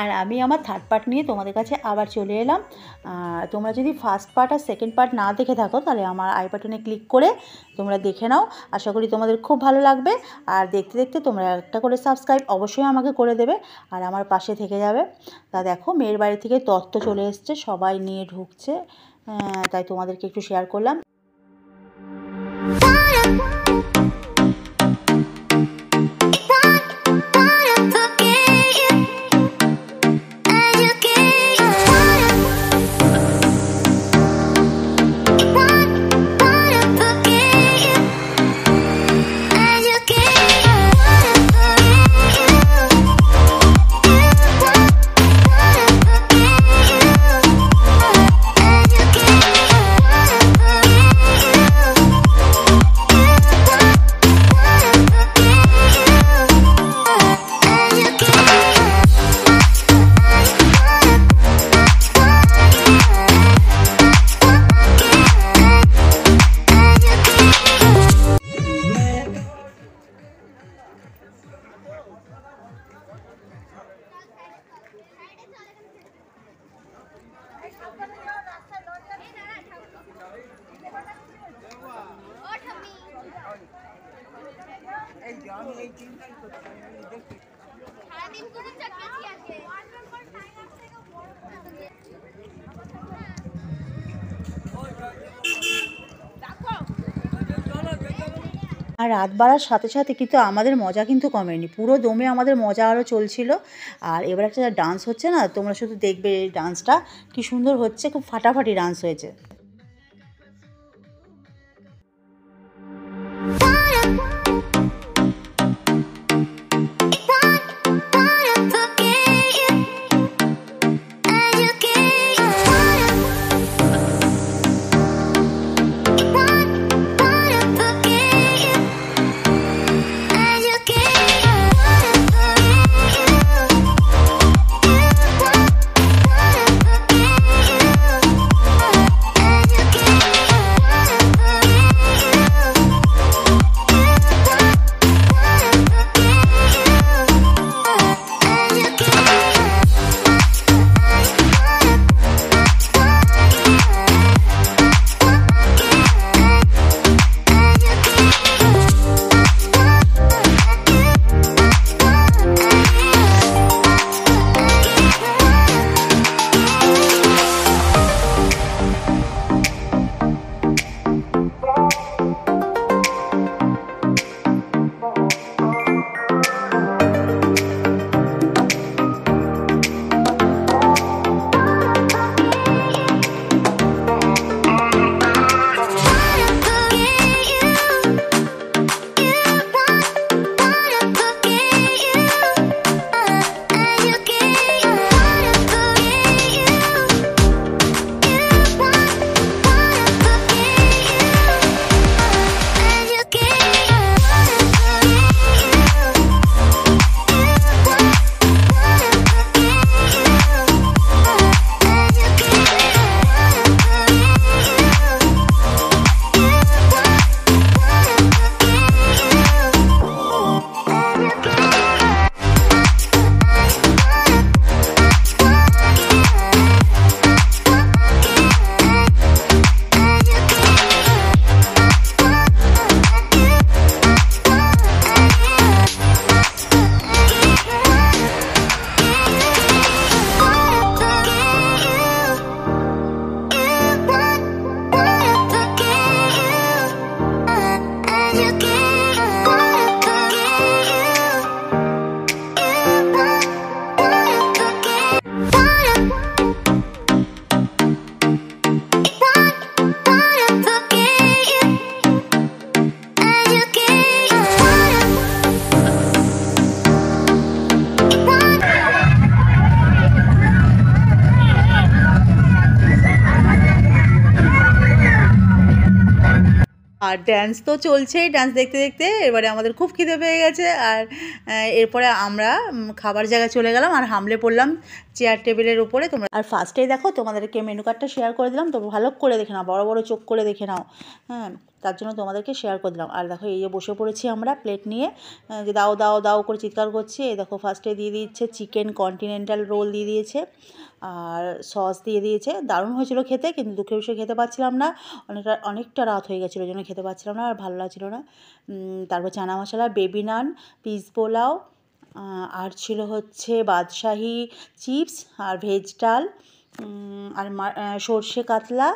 আর আমি আমার third part নিয়ে তোমাদের কাছে আবার চলে এলাম। তোমরা যদি ফার্স্ট পার্ট আর সেকেন্ড পার্ট না দেখে থাকো তাহলে আমার আই বাটনে ক্লিক করে তোমরা দেখে নাও। আশা করি তোমাদের খুব ভালো লাগবে। আর দেখতে দেখতে তোমরা একটা করে সাবস্ক্রাইব অবশ্যই আমাকে করে দেবে আর আমার পাশে থেকে যাবে। তা দেখো, মেয়ের বাড়ি থেকে তত্ত্ব চলে এসছে, সবাই নিয়ে ঢুকছে, তাই তোমাদেরকে একটু শেয়ার করলাম। আর রাত বাড়ার সাথে সাথে কিন্তু আমাদের মজা কিন্তু কমেনি, পুরো দমে আমাদের মজা আরও চলছিল। আর এবার একটা ডান্স হচ্ছে না, তোমরা শুধু দেখবে এই ডান্সটা কি সুন্দর হচ্ছে, খুব ফাটাফাটি ডান্স হয়েছে। আর ডান্স তো চলছেই, ডান্স দেখতে দেখতে এবারে আমাদের খুব খিদে পেয়ে গেছে। আর এরপরে আমরা খাবার জায়গায় চলে গেলাম আর হামলে পড়লাম চেয়ার টেবিলের উপরে। তোমরা আর ফার্স্টেই দেখো তোমাদেরকে মেনু কার্ডটা শেয়ার করে দিলাম, তো ভালো করে দেখে নাও, বড় বড় চোখ করে দেখে নাও। হ্যাঁ, তার জন্য তোমাদেরকে শেয়ার করে দিলাম। আর দেখো এই যে বসে পড়েছি আমরা প্লেট নিয়ে, যে দাও দাও দাও করে চিৎকার করছি। এই দেখো ফার্স্টে দিয়ে দিচ্ছে চিকেন কন্টিনেন্টাল রোল দিয়ে দিয়েছে, আর সস দিয়ে দিয়েছে। দারুণ হয়েছিল খেতে, কিন্তু দুঃখের বিষয়ে খেতে পাচ্ছিলাম না, অনেকটা রাত হয়ে গেছিলো, ওই জন্য খেতে পাচ্ছিলাম না আর ভালো লাগছিল না। তারপর চানা মশলা, বেবি নান, পিস পোলাও, আর ছিল হচ্ছে বাদশাহি চিপস আর ভেজ ডাল, আর সর্ষে কাতলা,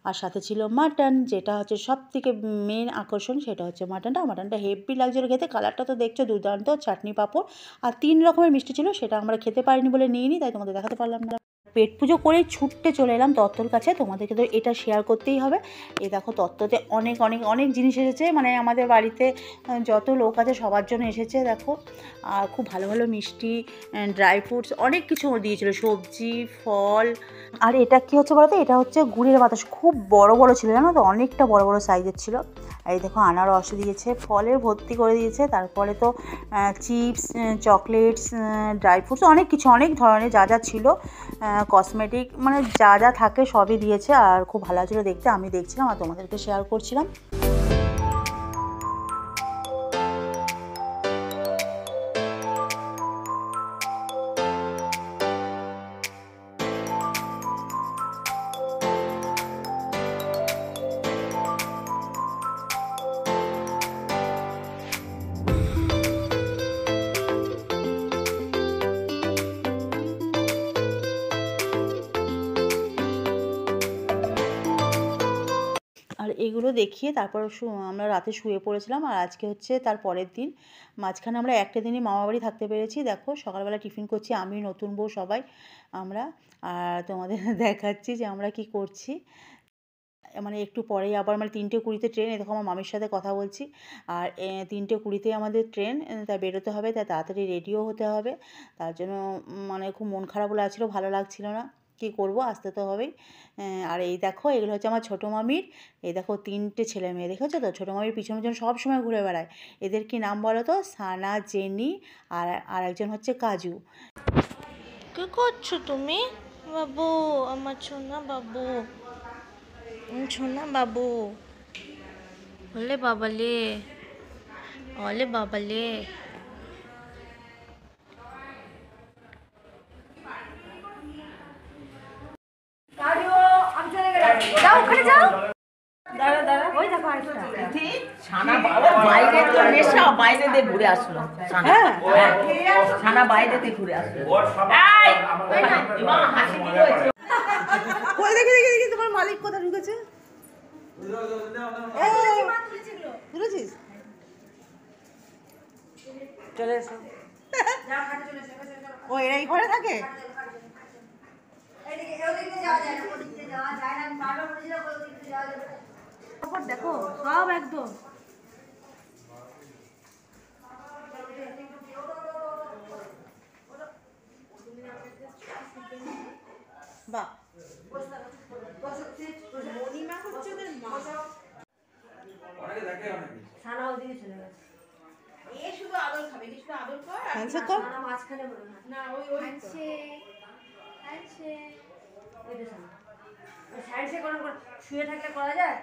আর সাথে ছিল মাটন, যেটা হচ্ছে সবথেকে মেন আকর্ষণ, সেটা হচ্ছে মাটনটা হেভি লাগছিল খেতে। কালারটা তো দেখছো দুর্দান্ত, চাটনি পাঁপড় আর 3 রকমের মিষ্টি ছিল, সেটা আমরা খেতে পারিনি বলে নিইনি, তাই তোমাদের দেখাতে পারলাম না। পেট পুজো করেই ছুটতে চলে এলাম তত্ত্বর কাছে, তোমাদেরকে তো এটা শেয়ার করতেই হবে। এই দেখো তত্ত্বতে অনেক অনেক অনেক জিনিস এসেছে, মানে আমাদের বাড়িতে যত লোক আছে সবার জন্য এসেছে দেখো। আর খুব ভালো ভালো মিষ্টি, ড্রাই ফ্রুটস অনেক কিছু দিয়েছিল, সবজি, ফল। আর এটা কি হচ্ছে বলতো, এটা হচ্ছে গুড়ের বাতাস, খুব বড় বড় ছিল জানো তো, অনেকটা বড় বড় সাইজের ছিল। এই দেখো আনারস দিয়েছে, ফলের ভর্তি করে দিয়েছে। তারপরে তো চিপস, চকলেটস, ড্রাই ফ্রুটস, অনেক কিছু, অনেক ধরনের যা যা ছিল, কসমেটিক, মানে যা যা থাকে সবই দিয়েছে। আর খুব ভালো ছিল দেখতে, আমি দেখছিলাম আর তোমাদেরকে শেয়ার করছিলাম। আর এগুলো দেখিয়ে তারপর আমরা রাতে শুয়ে পড়েছিলাম। আর আজকে হচ্ছে তার পরের দিন, মাঝখানে আমরা একটা দিনই মামাবাড়ি থাকতে পেরেছি। দেখো সকালবেলা টিফিন করছি আমি, নতুন বউ সবাই আমরা। আর তোমাদের দেখাচ্ছি যে আমরা কি করছি। মানে একটু পরেই আবার, মানে 3:20-তে ট্রেন। এই দেখো আমার মামির সাথে কথা বলছি। আর 3:20-তে আমাদের ট্রেন, তাই বেরোতে হবে, তাই তাড়াতাড়ি রেডিও হতে হবে। তার জন্য মানে খুব মন খারাপ লাগছিলো, ভালো লাগছিল না, কী করবো, আসতে তো হবেই। আর এই দেখো এগুলো হচ্ছে আমার ছোটো মামির, এই দেখো 3টে ছেলে মেয়ে, দেখেছো তো, ছোটো মামির পিছনে পিছনে সব সময় ঘুরে বেড়ায়। এদের কি নাম বলো তো? সানা, জেনি, আর একজন হচ্ছে কাজু। কি করছো তুমি বাবু? আমার সোনা বাবু, সোনা বাবু, ওলে বাবালে, ওলে বাবালে। যাও ওখানে যাও। দাঁড়া দাঁড়া, ওই দেখো আরেকটা ছানা বাবা বাইরে তো নেশা, বাইরে দিয়ে ঘুরে আসলো ছানা। হ্যাঁ ছানা বাইরে দিয়ে ঘুরে আসলো। এই এবার হাসি কি হয়েছে? কই দেখি দেখি দেখি তোমার মালিক কোথায় ঢুকেছে? তুলেছিস? চলে এসো। ও এরা এই ঘরে থাকে? দেখো সব একদম বাহ, হ্যান্ডশেক কর। শুয়ে থাকলে করা যায়,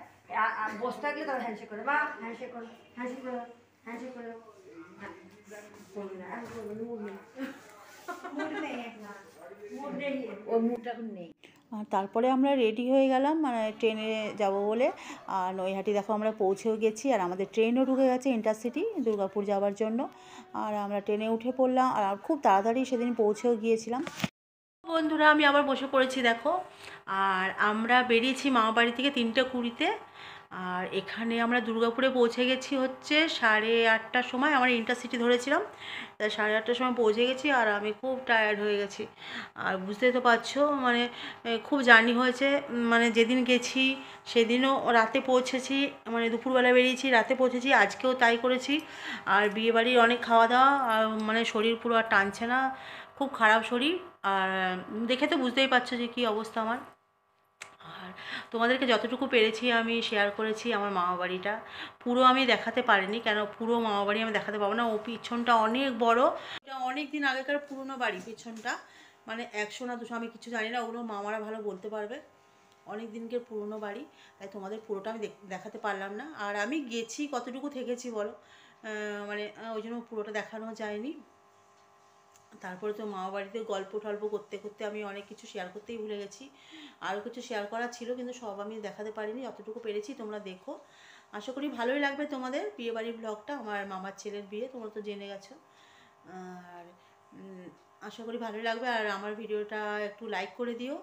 আর বসে থাকলে তবে হ্যান্ডশেক করে, বা হ্যান্ডশেক করো, হ্যান্ডশেক করো, হ্যান্ডশেক করো। ওর মুডটা এখন নেই। তারপরে আমরা রেডি হয়ে গেলাম, মানে ট্রেনে যাব বলে। আর নৈহাটি দেখো আমরা পৌঁছেও গেছি, আর আমাদের ট্রেনও ঢুকে গেছে ইন্টারসিটি দুর্গাপুর যাওয়ার জন্য। আর আমরা ট্রেনে উঠে পড়লাম, আর খুব তাড়াতাড়ি সেদিন পৌঁছেও গিয়েছিলাম। বন্ধুরা আমি আবার বসে পড়েছি দেখো। আর আমরা বেরিয়েছি মামাবাড়ি থেকে 3:20-তে। আর এখানে আমরা দুর্গাপুরে পৌঁছে গেছি হচ্ছে 8:30টার সময়। আমরা ইন্টারসিটি ধরেছিলাম, তাই 8:30টার সময় পৌঁছে গেছি। আর আমি খুব টায়ার্ড হয়ে গেছি, আর বুঝতেই তো পারছো, মানে খুব জার্নি হয়েছে। মানে যেদিন গেছি সেদিনও রাতে পৌঁছেছি, মানে দুপুরবেলা বেরিয়েছি, রাতে পৌঁছেছি, আজকেও তাই করেছি। আর বিয়েবাড়ির অনেক খাওয়া দাওয়া, আর মানে শরীর পুরো আর টানছে না, খুব খারাপ শরীর। আর দেখে তো বুঝতেই পারছো যে কী অবস্থা আমার। আর তোমাদেরকে যতটুকু পেরেছি আমি শেয়ার করেছি। আমার মামাবাড়িটা পুরো আমি দেখাতে পারিনি, কেন পুরো মামাবাড়ি আমি দেখাতে পারবো না। ও পিছনটা অনেক বড়, এটা অনেক দিন আগেকার পুরনো বাড়ি। পিছনটা মানে 100 না 200 আমি কিছু জানি না, ওগুলো মামারা ভালো বলতে পারবে। অনেক দিনকের পুরনো বাড়ি, তাই তোমাদের পুরোটা আমি দেখাতে পারলাম না। আর আমি গেছি কতটুকু থেকেছি বলো, মানে ওই জন্য পুরোটা দেখানো যায়নি। তারপরে তো মামা বাড়িতে গল্প টল্প করতে করতে আমি অনেক কিছু শেয়ার করতেই ভুলে গেছি। আরও কিছু শেয়ার করা ছিল কিন্তু সব আমি দেখাতে পারিনি, যতটুকু পেরেছি তোমরা দেখো। আশা করি ভালোই লাগবে তোমাদের বিয়েবাড়ির ব্লগটা, আমার মামার ছেলের বিয়ে, তোমরা তো জেনে গেছো। আর আশা করি ভালোই লাগবে। আর আমার ভিডিওটা একটু লাইক করে দিও,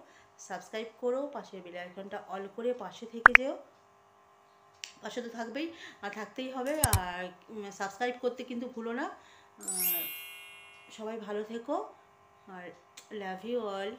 সাবস্ক্রাইব করো, পাশের বেল আইকনটা অল করে পাশে থেকে যেও। পাশে তো থাকবেই আর থাকতেই হবে। আর সাবস্ক্রাইব করতে কিন্তু ভুলো না। সবাই ভালো থেকো আর লাভ ইউ অল।